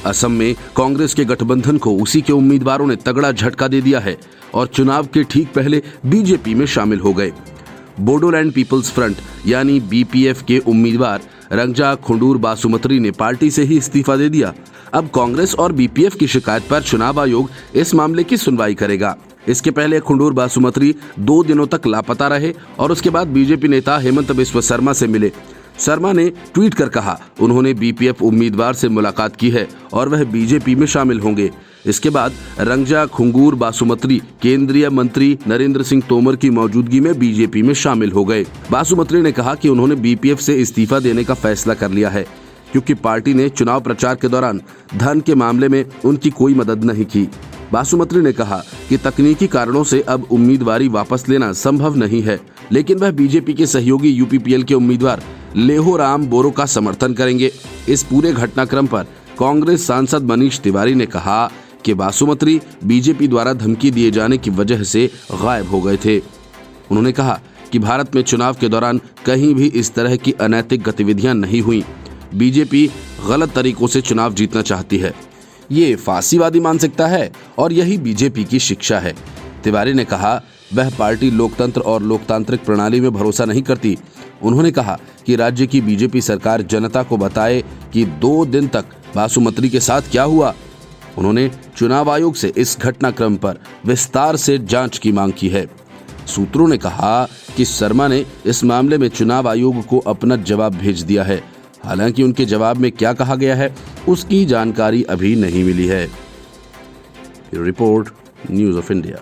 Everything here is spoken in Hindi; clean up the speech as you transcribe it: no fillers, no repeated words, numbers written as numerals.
असम में कांग्रेस के गठबंधन को उसी के उम्मीदवारों ने तगड़ा झटका दे दिया है और चुनाव के ठीक पहले बीजेपी में शामिल हो गए। बोडोलैंड पीपल्स फ्रंट यानी बीपीएफ के उम्मीदवार रंगजा खुंडूर बासुमत्री ने पार्टी से ही इस्तीफा दे दिया। अब कांग्रेस और बीपीएफ की शिकायत पर चुनाव आयोग इस मामले की सुनवाई करेगा। इसके पहले खुंडूर बासुमत्री 2 दिनों तक लापता रहे और उसके बाद बीजेपी नेता हेमंत बिस्व शर्मा से मिले। शर्मा ने ट्वीट कर कहा उन्होंने बीपीएफ उम्मीदवार से मुलाकात की है और वह बीजेपी में शामिल होंगे। इसके बाद रंगजा खुंगूर बासुमत्री केंद्रीय मंत्री नरेंद्र सिंह तोमर की मौजूदगी में बीजेपी में शामिल हो गए। बासुमत्री ने कहा कि उन्होंने बीपीएफ से इस्तीफा देने का फैसला कर लिया है क्योंकि पार्टी ने चुनाव प्रचार के दौरान धन के मामले में उनकी कोई मदद नहीं की। बासुमत्री ने कहा कि तकनीकी कारणों से अब उम्मीदवारी वापस लेना संभव नहीं है, लेकिन वह बीजेपी के सहयोगी यूपीपीएल के उम्मीदवार लेहोराम बोरो का समर्थन करेंगे। इस पूरे घटनाक्रम पर कांग्रेस सांसद मनीष तिवारी ने कहा कि बासुमत्री बीजेपी द्वारा धमकी दिए जाने की वजह से गायब हो गए थे। उन्होंने कहा कि भारत में चुनाव के दौरान कहीं भी इस तरह की अनैतिक गतिविधियां नहीं हुई। बीजेपी गलत तरीकों से चुनाव जीतना चाहती है। ये फासीवादी मानसिकता है और यही बीजेपी की शिक्षा है। तिवारी ने कहा वह पार्टी लोकतंत्र और लोकतांत्रिक प्रणाली में भरोसा नहीं करती। उन्होंने कहा कि राज्य की बीजेपी सरकार जनता को बताए कि 2 दिन तक बासुमत्री के साथ क्या हुआ। उन्होंने चुनाव आयोग से इस घटनाक्रम पर विस्तार से जांच की मांग की है। सूत्रों ने कहा कि शर्मा ने इस मामले में चुनाव आयोग को अपना जवाब भेज दिया है। हालांकि उनके जवाब में क्या कहा गया है उसकी जानकारी अभी नहीं मिली है। Report news of India.